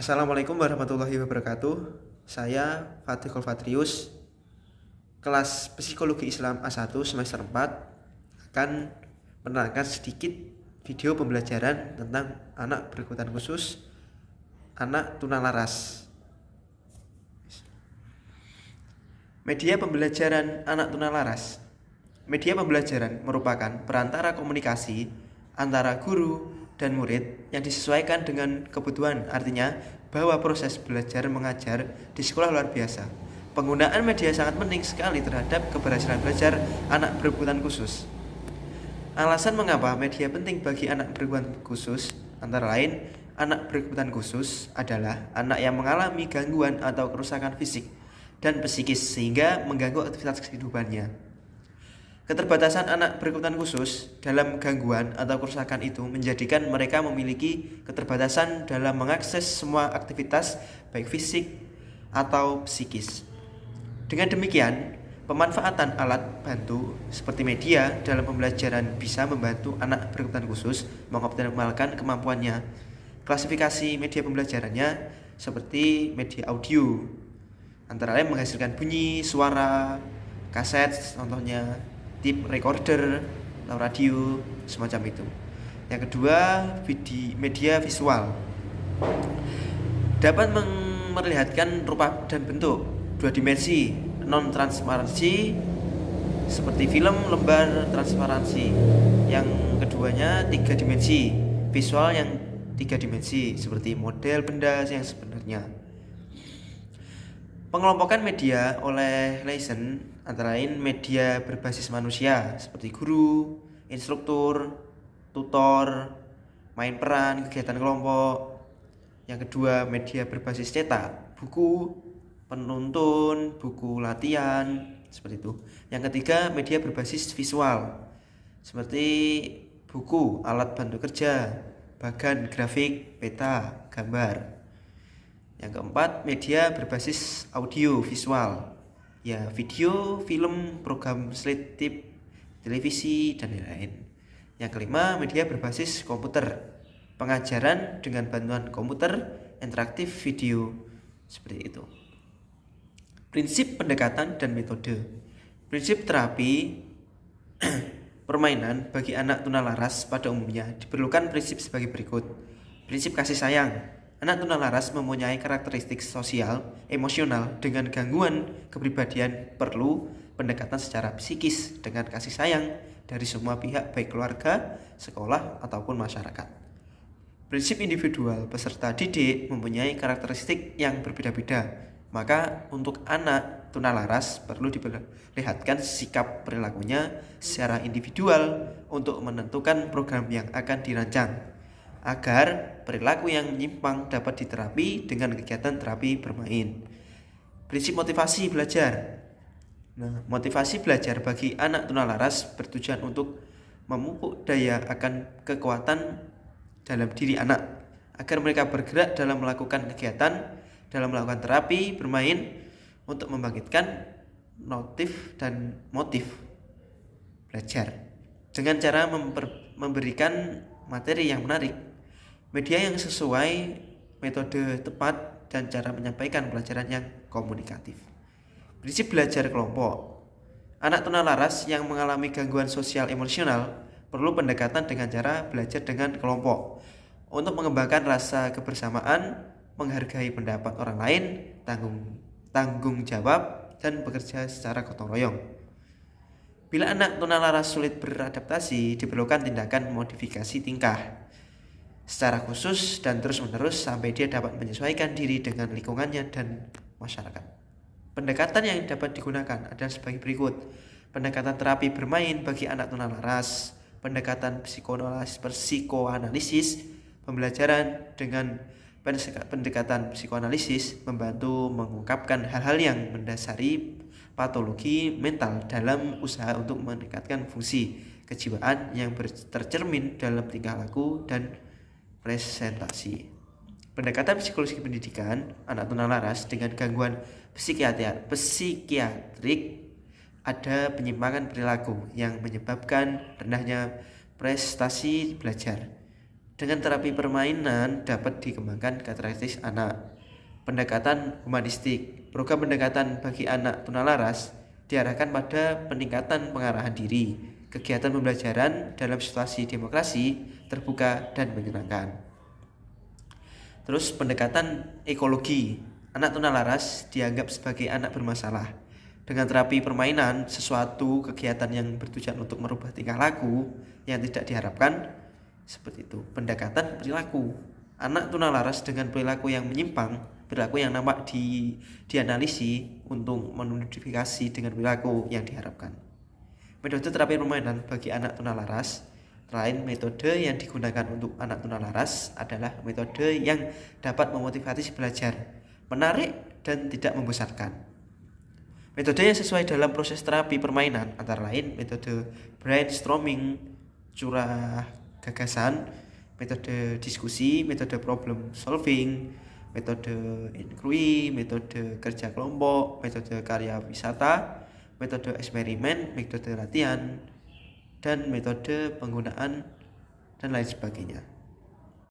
Assalamualaikum warahmatullahi wabarakatuh. Saya Fatihul Fatrius, kelas Psikologi Islam A1 semester 4 akan menerangkan sedikit video pembelajaran tentang anak berkebutuhan khusus, anak tunalaras. Media pembelajaran anak tunalaras. Media pembelajaran merupakan perantara komunikasi antara guru dan murid yang disesuaikan dengan kebutuhan. Artinya bahwa proses belajar mengajar di sekolah luar biasa. Penggunaan media sangat penting sekali terhadap keberhasilan belajar anak berkebutuhan khusus. Alasan mengapa media penting bagi anak berkebutuhan khusus antara lain, anak berkebutuhan khusus adalah anak yang mengalami gangguan atau kerusakan fisik dan psikis sehingga mengganggu aktivitas kehidupannya. Keterbatasan anak berkebutuhan khusus dalam gangguan atau kerusakan itu menjadikan mereka memiliki keterbatasan dalam mengakses semua aktivitas baik fisik atau psikis. Dengan demikian, pemanfaatan alat bantu seperti media dalam pembelajaran bisa membantu anak berkebutuhan khusus mengoptimalkan kemampuannya. Klasifikasi media pembelajarannya seperti media audio, antara lain menghasilkan bunyi, suara, kaset, contohnya tip recorder atau radio, semacam itu. Yang kedua, media visual dapat memperlihatkan rupa dan bentuk dua dimensi non transparansi seperti film lembar transparansi. Yang keduanya tiga dimensi visual yang tiga dimensi seperti model benda yang sebenarnya. Pengelompokan media oleh Leisen antara lain media berbasis manusia seperti guru, instruktur, tutor, main peran, kegiatan kelompok. Yang kedua, media berbasis cetak, buku, penuntun, buku latihan, seperti itu. Yang ketiga, media berbasis visual seperti buku, alat bantu kerja, bagan grafik, peta, gambar. Yang keempat, media berbasis audio visual, ya video, film, program slide tip, televisi, dan lain-lain. Yang kelima, media berbasis komputer, pengajaran dengan bantuan komputer, interaktif video, seperti itu. Prinsip pendekatan dan metode. Prinsip terapi permainan bagi anak tunalaras pada umumnya diperlukan prinsip sebagai berikut. Prinsip kasih sayang. Anak tunalaras mempunyai karakteristik sosial, emosional dengan gangguan kepribadian perlu pendekatan secara psikis dengan kasih sayang dari semua pihak baik keluarga, sekolah, ataupun masyarakat. Prinsip individual peserta didik mempunyai karakteristik yang berbeda-beda. Maka untuk anak tunalaras perlu diperlihatkan sikap perilakunya secara individual untuk menentukan program yang akan dirancang agar perilaku yang menyimpang dapat diterapi dengan kegiatan terapi bermain. Prinsip motivasi belajar. Motivasi belajar bagi anak tunalaras bertujuan untuk memupuk daya akan kekuatan dalam diri anak agar mereka bergerak dalam melakukan kegiatan, dalam melakukan terapi bermain untuk membangkitkan dan motif belajar dengan cara memberikan materi yang menarik, media yang sesuai, metode tepat, dan cara menyampaikan pelajaran yang komunikatif. Prinsip belajar kelompok. Anak tunalaras yang mengalami gangguan sosial emosional perlu pendekatan dengan cara belajar dengan kelompok untuk mengembangkan rasa kebersamaan, menghargai pendapat orang lain, tanggung jawab, dan bekerja secara gotong royong. Bila anak tunalaras sulit beradaptasi, diperlukan tindakan modifikasi tingkah secara khusus dan terus-menerus sampai dia dapat menyesuaikan diri dengan lingkungannya dan masyarakat. Pendekatan yang dapat digunakan adalah sebagai berikut. Pendekatan terapi bermain bagi anak tunalaras, pendekatan psikoanalisis, pembelajaran dengan pendekatan psikoanalisis membantu mengungkapkan hal-hal yang mendasari patologi mental dalam usaha untuk meningkatkan fungsi kejiwaan yang tercermin dalam tingkah laku dan presentasi. Pendekatan psikologi pendidikan anak tunalaras dengan gangguan psikiatrik ada penyimpangan perilaku yang menyebabkan rendahnya prestasi belajar. Dengan terapi permainan dapat dikembangkan karakteristik anak. Pendekatan humanistik. Program pendekatan bagi anak tunalaras diarahkan pada peningkatan pengarahan diri, kegiatan pembelajaran dalam situasi demokrasi, terbuka dan menyenangkan. Terus pendekatan ekologi. Anak tunalaras dianggap sebagai anak bermasalah. Dengan terapi permainan, sesuatu kegiatan yang bertujuan untuk merubah tingkah laku yang tidak diharapkan, seperti itu. Pendekatan perilaku. Anak tunalaras dengan perilaku yang menyimpang, perilaku yang nampak dianalisi untuk memodifikasi dengan perilaku yang diharapkan. Metode terapi permainan bagi anak tunalaras. Selain metode yang digunakan untuk anak tunalaras adalah metode yang dapat memotivasi belajar, menarik dan tidak membosankan. Metode yang sesuai dalam proses terapi permainan antara lain metode brainstorming, curah gagasan, metode diskusi, metode problem solving, metode inquiry, metode kerja kelompok, metode karya wisata, metode eksperimen, metode latihan, dan metode penggunaan dan lain sebagainya.